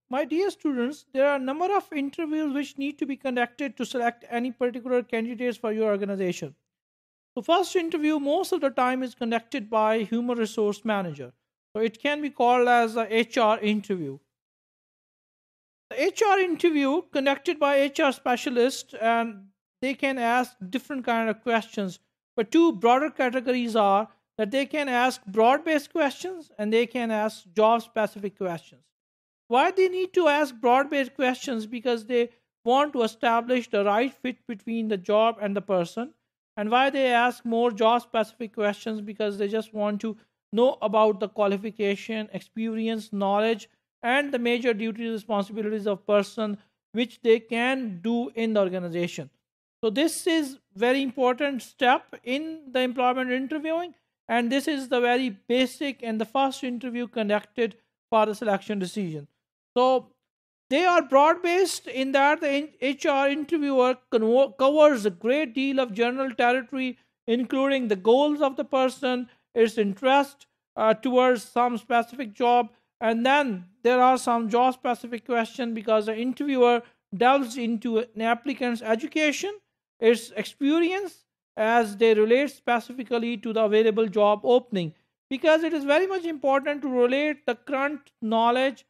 My dear students, there are a number of interviews which need to be conducted to select any particular candidates for your organization. The first interview most of the time is conducted by human resource manager. So it can be called as a HR interview. The HR interview conducted by HR specialist, and they can ask different kind of questions. But two broader categories are that they can ask broad-based questions and they can ask job-specific questions. Why they need to ask broad-based questions? Because they want to establish the right fit between the job and the person. And why they ask more job-specific questions? Because they just want to know about the qualification, experience, knowledge, and the major duties responsibilities of person which they can do in the organization. So this is very important step in the employment interviewing, and this is the very basic and the first interview conducted for the selection decision. So they are broad based in that the HR interviewer covers a great deal of general territory, including the goals of the person, its interest towards some specific job, and then there are some job specific questions because the interviewer delves into an applicant's education, its experience as they relate specifically to the available job opening, because it is very much important to relate the current knowledge,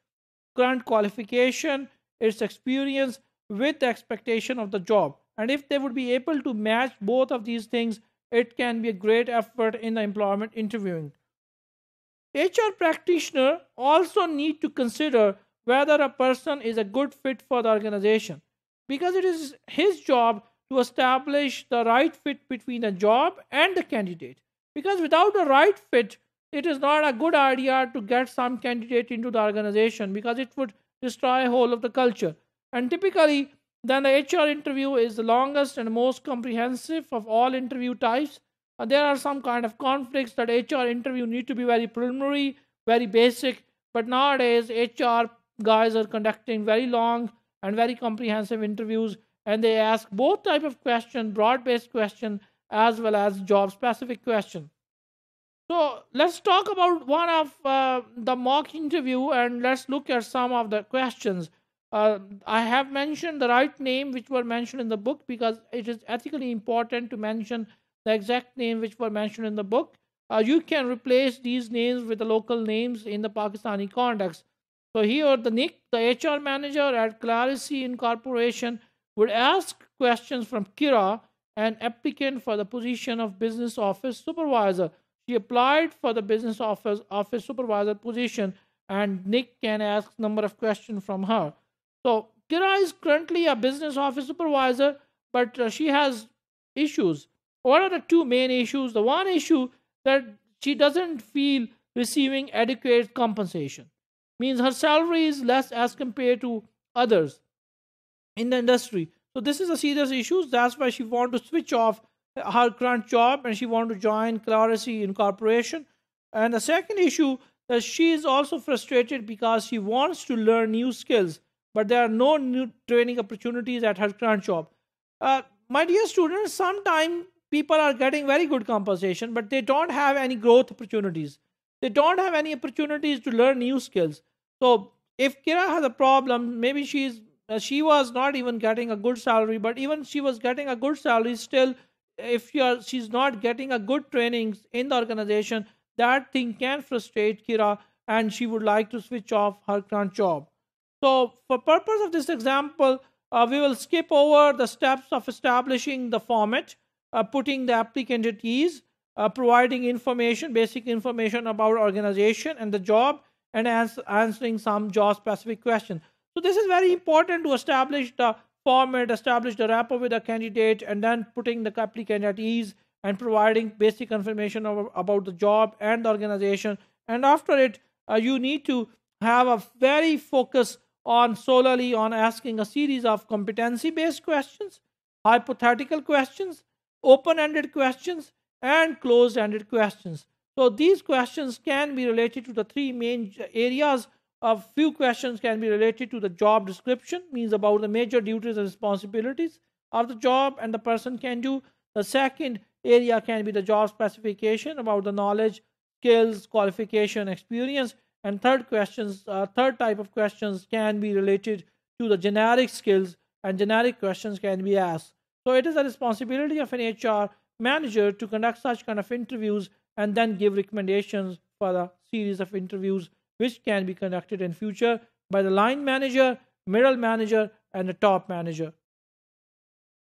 current qualification, its experience with the expectation of the job. And if they would be able to match both of these things, it can be a great effort in the employment interviewing. HR practitioner also need to consider whether a person is a good fit for the organization, because it is his job to establish the right fit between the job and the candidate. Because without the right fit, it is not a good idea to get some candidate into the organization because it would destroy whole of the culture. And typically, then the HR interview is the longest and most comprehensive of all interview types. There are some kind of conflicts that HR interview need to be very preliminary, very basic. But nowadays, HR guys are conducting very long and very comprehensive interviews, and they ask both type of question, broad-based question as well as job-specific question. So let's talk about one of the mock interview and let's look at some of the questions. I have mentioned the right name which were mentioned in the book because it is ethically important to mention the exact name which were mentioned in the book. You can replace these names with the local names in the Pakistani context. So here the Nick, the HR manager at Clarity Incorporation, would ask questions from Kira, an applicant for the position of business office supervisor. She applied for the business office supervisor position, and Nick can ask number of questions from her. So Kira is currently a business office supervisor, but she has issues. What are the two main issues? The one issue that she doesn't feel receiving adequate compensation, means her salary is less as compared to others in the industry. So this is a serious issue. That's why she want to switch off her current job and she want to join Clarity Incorporation. And the second issue that she is also frustrated because she wants to learn new skills, but there are no new training opportunities at her current job. My dear students, sometimes people are getting very good compensation, but they don't have any growth opportunities. They don't have any opportunities to learn new skills. So if Kira has a problem, maybe she was not even getting a good salary, but even she was getting a good salary still, if she's not getting a good training in the organization, that thing can frustrate Kira and she would like to switch off her current job. So for purpose of this example, we will skip over the steps of establishing the format, putting the applicant at ease, providing information, basic information about organization and the job, and answering some job specific questions. So this is very important to establish the format, establish the rapport with the candidate, and then putting the applicant at ease and providing basic information about the job and the organization. And after it, you need to have a very focus on solely on asking a series of competency based questions, hypothetical questions, open ended questions, and closed ended questions. So these questions can be related to the three main areas. A few questions can be related to the job description, means about the major duties and responsibilities of the job and the person can do. The second area can be the job specification, about the knowledge, skills, qualification, experience. And third type of questions can be related to the generic skills, and generic questions can be asked. So it is a responsibility of an HR manager to conduct such kind of interviews and then give recommendations for the series of interviews which can be conducted in future by the line manager, middle manager, and the top manager.